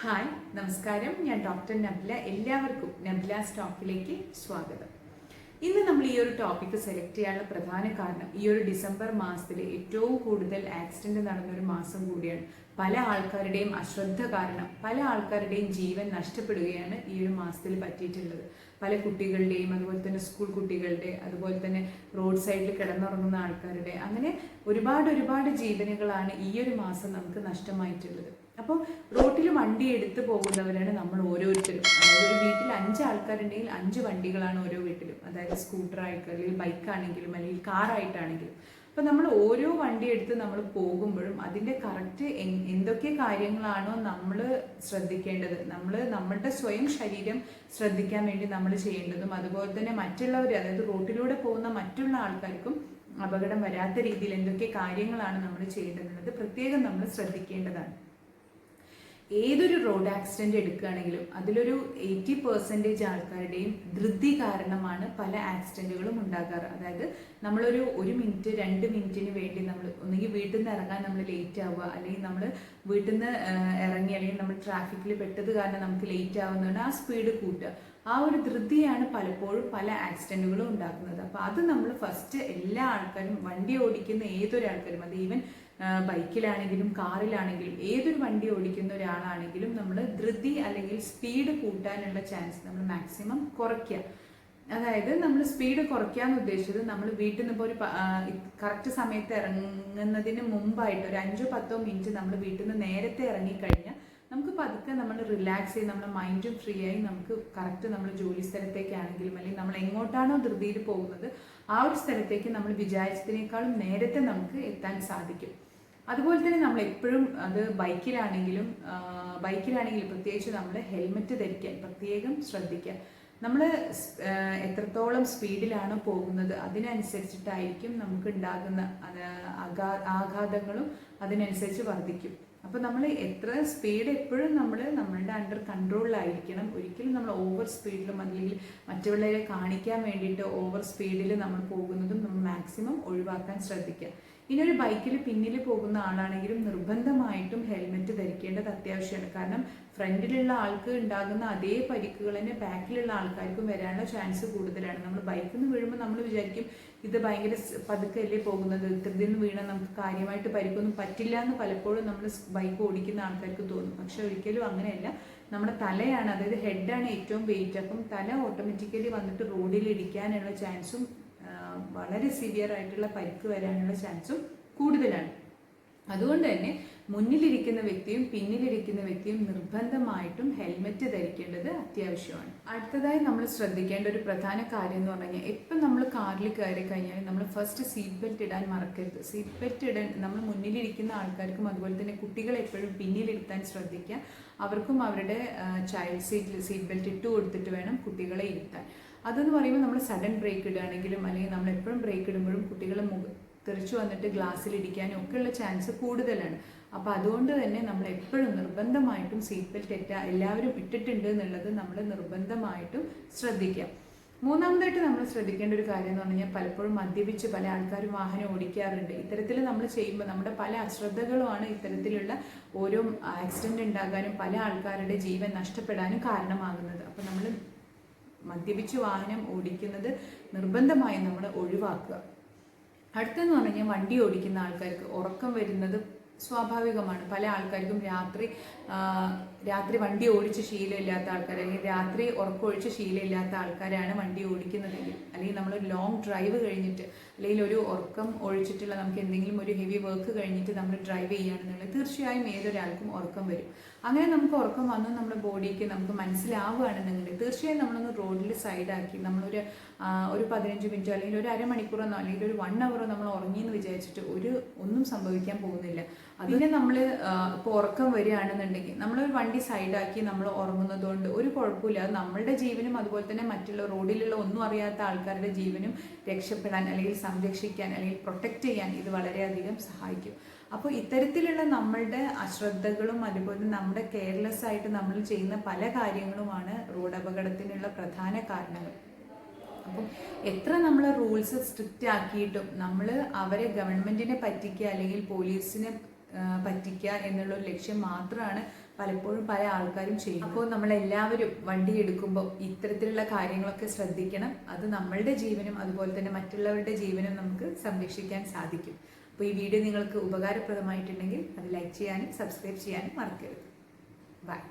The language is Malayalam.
ഹായ്, നമസ്കാരം. ഞാൻ ഡോക്ടർ നബ്ല. എല്ലാവർക്കും നബ്ലാസ് ടോക്കിലേക്ക് സ്വാഗതം. ഇന്ന് നമ്മൾ ഈ ഒരു ടോപ്പിക്ക് സെലക്ട് ചെയ്യാനുള്ള പ്രധാന കാരണം ഈ ഒരു ഡിസംബർ മാസത്തിൽ ഏറ്റവും കൂടുതൽ ആക്സിഡന്റ് നടന്നൊരു മാസം കൂടിയാണ്. പല ആൾക്കാരുടെയും അശ്രദ്ധ കാരണം പല ആൾക്കാരുടെയും ജീവൻ നഷ്ടപ്പെടുകയാണ് ഈ ഒരു മാസത്തിൽ പറ്റിയിട്ടുള്ളത്. പല കുട്ടികളുടെയും, അതുപോലെ തന്നെ സ്കൂൾ കുട്ടികളുടെ, അതുപോലെ തന്നെ റോഡ് സൈഡിൽ കിടന്നുറങ്ങുന്ന ആൾക്കാരുടെ, അങ്ങനെ ഒരുപാട് ജീവനുകളാണ് ഈ ഒരു മാസം നമുക്ക് നഷ്ടമായിട്ടുള്ളത്. അപ്പോൾ റോട്ടിൽ വണ്ടി എടുത്തു പോകുന്നവരാണ് നമ്മൾ ഓരോരുത്തരും. അതായത് ഒരു വീട്ടിൽ 5 ആൾക്കാരുണ്ടെങ്കിൽ 5 വണ്ടികളാണ് ഓരോ വീട്ടിലും. അതായത് സ്കൂട്ടറായിട്ട് അല്ലെങ്കിൽ ബൈക്കാണെങ്കിലും അല്ലെങ്കിൽ കാറായിട്ടാണെങ്കിലും. അപ്പോൾ നമ്മൾ ഓരോ വണ്ടി എടുത്ത് നമ്മൾ പോകുമ്പോഴും അതിൻ്റെ കറക്റ്റ് എന്തൊക്കെ കാര്യങ്ങളാണോ നമ്മൾ ശ്രദ്ധിക്കേണ്ടത്, നമ്മളുടെ സ്വയം ശരീരം ശ്രദ്ധിക്കാൻ വേണ്ടി നമ്മൾ ചെയ്യേണ്ടതും, അതുപോലെ തന്നെ മറ്റുള്ളവർ, അതായത് റോട്ടിലൂടെ പോകുന്ന മറ്റുള്ള ആൾക്കാർക്കും അപകടം വരാത്ത രീതിയിൽ എന്തൊക്കെ കാര്യങ്ങളാണ് നമ്മൾ ചെയ്യേണ്ടത് പ്രത്യേകം നമ്മൾ ശ്രദ്ധിക്കേണ്ടതാണ്. ഏതൊരു റോഡ് ആക്സിഡന്റ് എടുക്കുകയാണെങ്കിലും അതിലൊരു 80% ആൾക്കാരുടെയും ധൃതി കാരണമാണ് പല ആക്സിഡന്റുകളും ഉണ്ടാകാറ്. അതായത് നമ്മളൊരു 1 മിനിറ്റ് 2 മിനിറ്റിന് വേണ്ടി നമ്മൾ ഒന്നുകിൽ വീട്ടിൽ നിന്ന് ഇറങ്ങാൻ നമ്മൾ ലേറ്റ് ആവുക, അല്ലെങ്കിൽ നമ്മൾ വീട്ടിൽ നിന്ന് ഇറങ്ങി അല്ലെങ്കിൽ നമ്മൾ ട്രാഫിക്കിൽ പെട്ടത് കാരണം നമുക്ക് ലേറ്റ് ആവുന്നതുകൊണ്ട് ആ സ്പീഡ് കൂട്ടുക. ആ ഒരു ധൃതിയാണ് പലപ്പോഴും പല ആക്സിഡന്റുകളും ഉണ്ടാക്കുന്നത്. അപ്പോൾ അത് നമ്മൾ ഫസ്റ്റ് എല്ലാ ആൾക്കാരും, വണ്ടി ഓടിക്കുന്ന ഏതൊരു ആൾക്കാരും, അത് ഈവൻ ബൈക്കിലാണെങ്കിലും കാറിലാണെങ്കിലും ഏതൊരു വണ്ടി ഓടിക്കുന്ന ഒരാളാണെങ്കിലും നമ്മൾ ധൃതി അല്ലെങ്കിൽ സ്പീഡ് കൂട്ടാനുള്ള ചാൻസ് നമ്മൾ മാക്സിമം കുറയ്ക്കുക. അതായത് നമ്മൾ സ്പീഡ് കുറയ്ക്കാന്ന് ഉദ്ദേശിച്ചത്, നമ്മൾ വീട്ടിൽ നിന്ന് ഇപ്പോൾ ഒരു കറക്റ്റ് സമയത്ത് ഇറങ്ങുന്നതിന് മുമ്പായിട്ട് ഒരു 5-10 മിനിറ്റ് നമ്മൾ വീട്ടിൽ നിന്ന് നേരത്തെ ഇറങ്ങിക്കഴിഞ്ഞാൽ നമുക്ക് പതുക്കെ നമ്മൾ റിലാക്സ് ചെയ്ത് നമ്മുടെ മൈൻഡും ഫ്രീ ആയി നമുക്ക് കറക്റ്റ് നമ്മൾ ജോലി സ്ഥലത്തേക്കാണെങ്കിലും അല്ലെങ്കിൽ നമ്മൾ എങ്ങോട്ടാണോ ധൃതിയിൽ പോകുന്നത് ആ ഒരു സ്ഥലത്തേക്ക് നമ്മൾ വിചാരിച്ചതിനേക്കാളും നേരത്തെ നമുക്ക് എത്താൻ സാധിക്കും. അതുപോലെ തന്നെ നമ്മൾ എപ്പോഴും, അത് ബൈക്കിലാണെങ്കിലും പ്രത്യേകിച്ച് നമ്മൾ ഹെൽമെറ്റ് ധരിക്കാൻ പ്രത്യേകം ശ്രദ്ധിക്കുക. നമ്മൾ എത്രത്തോളം സ്പീഡിലാണോ പോകുന്നത് അതിനനുസരിച്ചിട്ടായിരിക്കും നമുക്ക് ഉണ്ടാകുന്ന ആഘാതങ്ങളും അതിനനുസരിച്ച് വർദ്ധിക്കും. അപ്പോൾ നമ്മൾ എത്ര സ്പീഡ് എപ്പോഴും നമ്മളുടെ അണ്ടർ കൺട്രോളിലായിരിക്കണം. ഒരിക്കലും നമ്മൾ ഓവർ സ്പീഡിലും അല്ലെങ്കിൽ മറ്റുള്ളവരെ കാണിക്കാൻ വേണ്ടിയിട്ട് ഓവർ സ്പീഡിൽ നമ്മൾ പോകുന്നതും നമ്മൾ മാക്സിമം ഒഴിവാക്കാൻ ശ്രദ്ധിക്കുക. ഇനി ഒരു ബൈക്കിൽ പിന്നിൽ പോകുന്ന ആളാണെങ്കിലും നിർബന്ധമായിട്ടും ഹെൽമെറ്റ് ധരിക്കേണ്ടത് അത്യാവശ്യമാണ്. കാരണം ഫ്രണ്ടിലുള്ള ആൾക്ക് ഉണ്ടാകുന്ന അതേ പരിക്കുകൾ തന്നെ ബാക്കിലുള്ള ആൾക്കാർക്കും വരാനുള്ള ചാൻസ് കൂടുതലാണ്. നമ്മൾ ബൈക്കിൽ നിന്ന് വീഴുമ്പോൾ നമ്മൾ വിചാരിക്കും ഇത് ഭയങ്കര പതുക്കല്ലേ പോകുന്നത്, ധൃതിയിൽ നിന്ന് വീണാൽ നമുക്ക് കാര്യമായിട്ട് പരിക്കൊന്നും പറ്റില്ല എന്ന് പലപ്പോഴും നമ്മൾ ബൈക്ക് ഓടിക്കുന്ന ആൾക്കാർക്ക് തോന്നും. പക്ഷെ ഒരിക്കലും അങ്ങനെയല്ല. നമ്മുടെ തലയാണ്, അതായത് ഹെഡാണ് ഏറ്റവും വെയിറ്റ്. അപ്പം തല ഓട്ടോമാറ്റിക്കലി വന്നിട്ട് റോഡിൽ ഇടിക്കാനുള്ള ചാൻസും വളരെ സിവിയർ ആയിട്ടുള്ള പരിക്ക് വരാനുള്ള ചാൻസും കൂടുതലാണ്. അതുകൊണ്ട് തന്നെ മുന്നിലിരിക്കുന്ന വ്യക്തിയും പിന്നിലിരിക്കുന്ന വ്യക്തിയും നിർബന്ധമായിട്ടും ഹെൽമെറ്റ് ധരിക്കേണ്ടത് അത്യാവശ്യമാണ്. അടുത്തതായി നമ്മൾ ശ്രദ്ധിക്കേണ്ട ഒരു പ്രധാന കാര്യം എന്ന് പറഞ്ഞു കഴിഞ്ഞാൽ, എപ്പം നമ്മൾ കാറിൽ കയറി കഴിഞ്ഞാൽ നമ്മൾ ഫസ്റ്റ് സീറ്റ് ബെൽറ്റ് ഇടാൻ മറക്കരുത്. സീറ്റ് ബെൽറ്റ് ഇടാൻ നമ്മൾ മുന്നിലിരിക്കുന്ന ആൾക്കാർക്കും അതുപോലെ തന്നെ കുട്ടികളെ എപ്പോഴും പിന്നിലിരുത്താൻ ശ്രദ്ധിക്കുക. അവർക്കും അവരുടെ ചൈൽഡ് സീറ്റ് ബെൽറ്റ് ഇട്ട് കൊടുത്തിട്ട് വേണം കുട്ടികളെ ഇരുത്താൻ. അതെന്ന് പറയുമ്പോൾ നമ്മൾ സഡൻ ബ്രേക്ക് ഇടുകയാണെങ്കിലും അല്ലെങ്കിൽ നമ്മൾ എപ്പോഴും ബ്രേക്ക് ഇടുമ്പോഴും കുട്ടികൾ തെറിച്ചു വന്നിട്ട് ഗ്ലാസ്സിൽ ഇടിക്കാനും ഒക്കെയുള്ള ചാൻസ് കൂടുതലാണ്. അപ്പോൾ അതുകൊണ്ട് തന്നെ നമ്മൾ എപ്പോഴും നിർബന്ധമായിട്ടും സീറ്റ് ബെൽറ്റ് എല്ലാവരും ഇട്ടിട്ടുണ്ട് എന്നുള്ളത് നമ്മൾ നിർബന്ധമായിട്ടും ശ്രദ്ധിക്കാം. മൂന്നാമതായിട്ട് നമ്മൾ ശ്രദ്ധിക്കേണ്ട ഒരു കാര്യം എന്ന് പറഞ്ഞു കഴിഞ്ഞാൽ, പലപ്പോഴും മദ്യപിച്ച് പല ആൾക്കാരും വാഹനം ഓടിക്കാറുണ്ട്. ഇത്തരത്തിൽ നമ്മൾ ചെയ്യുമ്പോൾ നമ്മുടെ പല അശ്രദ്ധകളുമാണ് ഇത്തരത്തിലുള്ള ഓരോ ആക്സിഡന്റ് ഉണ്ടാകാനും പല ആൾക്കാരുടെ ജീവൻ നഷ്ടപ്പെടാനും കാരണമാകുന്നത്. അപ്പോൾ നമ്മൾ മദ്യപിച്ച് വാഹനം ഓടിക്കുന്നത് നിർബന്ധമായും നമ്മൾ ഒഴിവാക്കുക. അടുത്തെന്ന് പറഞ്ഞു കഴിഞ്ഞാൽ, വണ്ടി ഓടിക്കുന്ന ആൾക്കാർക്ക് ഉറക്കം വരുന്നത് സ്വാഭാവികമാണ്. പല ആൾക്കാർക്കും രാത്രി വണ്ടി ഓടിച്ച് ശീലമില്ലാത്ത ആൾക്കാർ, അല്ലെങ്കിൽ രാത്രി ഉറക്കമൊഴിച്ച് ശീലമില്ലാത്ത ആൾക്കാരാണ് വണ്ടി ഓടിക്കുന്നതെങ്കിൽ, അല്ലെങ്കിൽ നമ്മളൊരു ലോങ് ഡ്രൈവ് കഴിഞ്ഞിട്ട് അല്ലെങ്കിൽ ഒരു ഉറക്കം ഒഴിച്ചിട്ടുള്ള നമുക്ക് എന്തെങ്കിലും ഒരു ഹെവി വർക്ക് കഴിഞ്ഞിട്ട് നമ്മൾ ഡ്രൈവ് ചെയ്യുകയാണെന്നുള്ളത് തീർച്ചയായും ഏതൊരാൾക്കും ഉറക്കം വരും. അങ്ങനെ നമുക്ക് ഉറക്കം വന്നു നമ്മുടെ ബോഡിക്ക് നമുക്ക് മനസ്സിലാവുകയാണെന്നുണ്ടെങ്കിൽ തീർച്ചയായും നമ്മളൊന്ന് റോഡിൽ സൈഡാക്കി നമ്മളൊരു 15 മിനിറ്റോ അല്ലെങ്കിൽ ഒരു അരമണിക്കൂറോ അല്ലെങ്കിൽ ഒരു 1 അവറോ നമ്മൾ ഉറങ്ങിയെന്ന് വിചാരിച്ചിട്ട് ഒന്നും സംഭവിക്കാൻ പോകുന്നില്ല. അതിനെ നമ്മൾ ഇപ്പോൾ ഉറക്കം വരികയാണെന്നുണ്ടെങ്കിൽ നമ്മളൊരു വണ്ടി സൈഡാക്കി നമ്മൾ ഉറങ്ങുന്നതുകൊണ്ട് ഒരു കുഴപ്പമില്ല. അത് നമ്മളുടെ ജീവനും അതുപോലെ തന്നെ മറ്റുള്ള റോഡിലുള്ള ഒന്നും അറിയാത്ത ആൾക്കാരുടെ ജീവനും രക്ഷപ്പെടാൻ അല്ലെങ്കിൽ സംരക്ഷിക്കാൻ അല്ലെങ്കിൽ പ്രൊട്ടക്റ്റ് ചെയ്യാൻ ഇത് വളരെയധികം സഹായിക്കും. അപ്പോൾ ഇത്തരത്തിലുള്ള നമ്മളുടെ അശ്രദ്ധകളും അതുപോലെ നമ്മുടെ കെയർലെസ് ആയിട്ട് നമ്മൾ ചെയ്യുന്ന പല കാര്യങ്ങളുമാണ് റോഡ് അപകടത്തിനുള്ള പ്രധാന കാരണങ്ങൾ. അപ്പം എത്ര നമ്മൾ റൂൾസ് സ്ട്രിക്റ്റ് ആക്കിയിട്ടും നമ്മൾ അവരെ ഗവൺമെന്റിനെ പറ്റിക്കുക അല്ലെങ്കിൽ പോലീസിനെ പറ്റിക്കുക എന്നുള്ളൊരു ലക്ഷ്യം മാത്രമാണ് പലപ്പോഴും പല ആൾക്കാരും ചെയ്യും. അപ്പോൾ നമ്മളെല്ലാവരും വണ്ടി എടുക്കുമ്പോൾ ഇത്തരത്തിലുള്ള കാര്യങ്ങളൊക്കെ ശ്രദ്ധിക്കണം. അത് നമ്മളുടെ ജീവനും അതുപോലെ തന്നെ മറ്റുള്ളവരുടെ ജീവനും നമുക്ക് സംരക്ഷിക്കാൻ സാധിക്കും. അപ്പോൾ ഈ വീഡിയോ നിങ്ങൾക്ക് ഉപകാരപ്രദമായിട്ടുണ്ടെങ്കിൽ അത് ലൈക്ക് ചെയ്യാനും സബ്സ്ക്രൈബ് ചെയ്യാനും മറക്കരുത്. ബൈ.